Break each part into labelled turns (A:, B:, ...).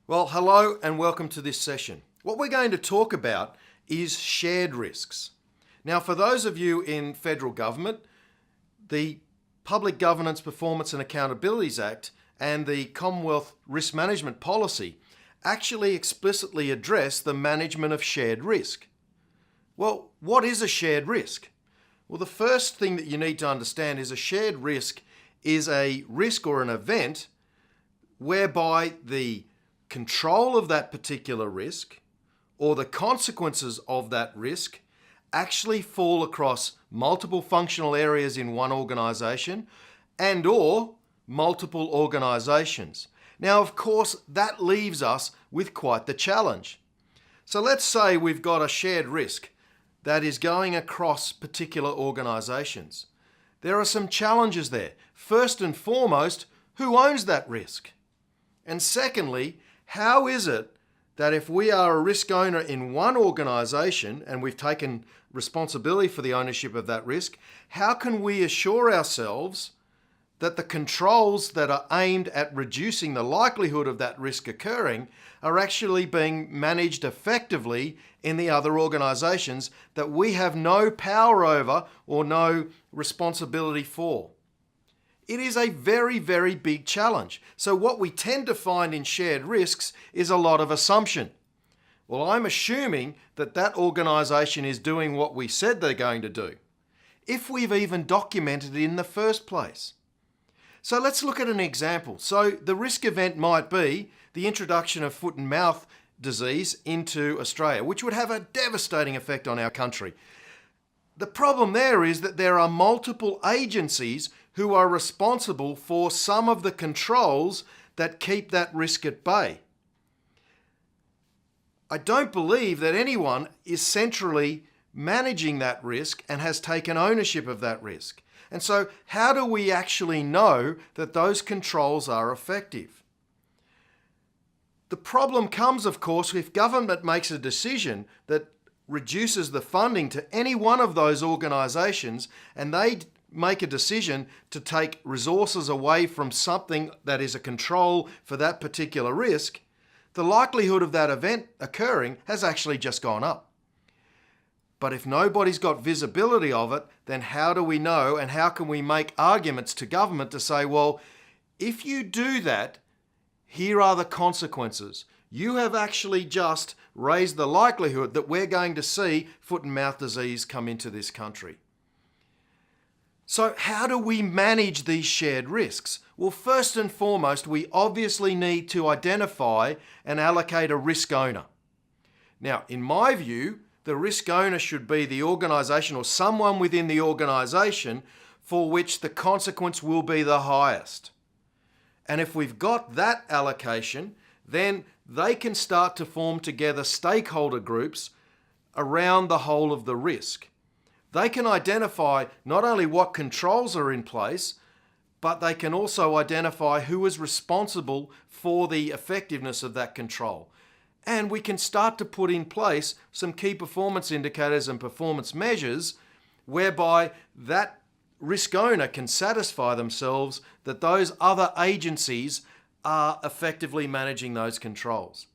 A: Well, hello and welcome to this session. What we're going to talk about is shared risks. Now, for those of you in federal government, the Public Governance Performance and Accountabilities Act and the Commonwealth Risk Management Policy actually explicitly address the management of shared risk. Well, what is a shared risk? Well, the first thing that you need to understand is a shared risk is a risk or an event whereby the control of that particular risk or the consequences of that risk actually fall across multiple functional areas in one organisation and or multiple organisations. Now, of course, that leaves us with quite the challenge. So let's say we've got a shared risk that is going across particular organisations. There are some challenges there. First and foremost, who owns that risk? And secondly, how is it that if we are a risk owner in one organisation and we've taken responsibility for the ownership of that risk, how can we assure ourselves that the controls that are aimed at reducing the likelihood of that risk occurring are actually being managed effectively in the other organisations that we have no power over or no responsibility for? It is a very, very big challenge. So what we tend to find in shared risks is a lot of assumption. Well, I'm assuming that that organisation is doing what we said they're going to do, if we've even documented it in the first place. So let's look at an example. So the risk event might be the introduction of foot and mouth disease into Australia, which would have a devastating effect on our country. The problem there is that there are multiple agencies who are responsible for some of the controls that keep that risk at bay. I don't believe that anyone is centrally managing that risk and has taken ownership of that risk. And so how do we actually know that those controls are effective? The problem comes, of course, if government makes a decision that reduces the funding to any one of those organisations and they make a decision to take resources away from something that is a control for that particular risk, the likelihood of that event occurring has actually just gone up. But if nobody's got visibility of it, then how do we know and how can we make arguments to government to say, well, if you do that, here are the consequences. You have actually just raised the likelihood that we're going to see foot and mouth disease come into this country. So how do we manage these shared risks? Well, first and foremost, we obviously need to identify and allocate a risk owner. Now, in my view, the risk owner should be the organisation or someone within the organisation for which the consequence will be the highest. And if we've got that allocation, then they can start to form together stakeholder groups around the whole of the risk. They can identify not only what controls are in place, but they can also identify who is responsible for the effectiveness of that control. And we can start to put in place some key performance indicators and performance measures whereby that risk owner can satisfy themselves that those other agencies are effectively managing those controls.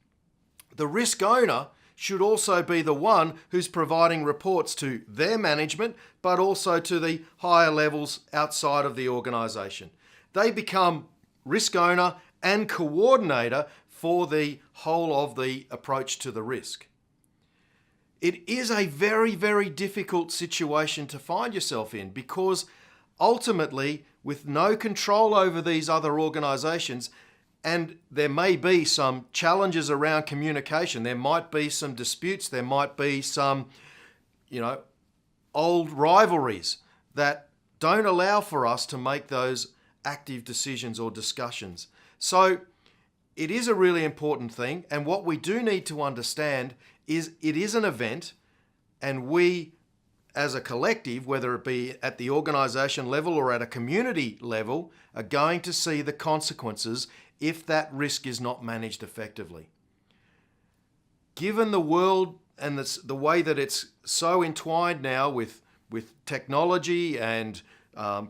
A: The risk owner should also be the one who's providing reports to their management, but also to the higher levels outside of the organisation. They become risk owner and coordinator for the whole of the approach to the risk. It is a very, very difficult situation to find yourself in because ultimately, with no control over these other organisations, and there may be some challenges around communication. There might be some disputes. There might be some, old rivalries that don't allow for us to make those active decisions or discussions. So it is a really important thing. And what we do need to understand is it is an event, and we as a collective, whether it be at the organisation level or at a community level, are going to see the consequences if that risk is not managed effectively. Given the world and the way that it's so entwined now with technology and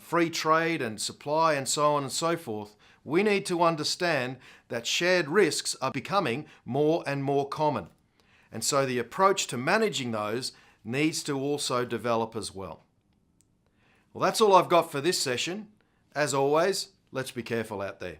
A: free trade and supply and so on and so forth, we need to understand that shared risks are becoming more and more common. And so the approach to managing those needs to also develop as well. Well, that's all I've got for this session. As always, let's be careful out there.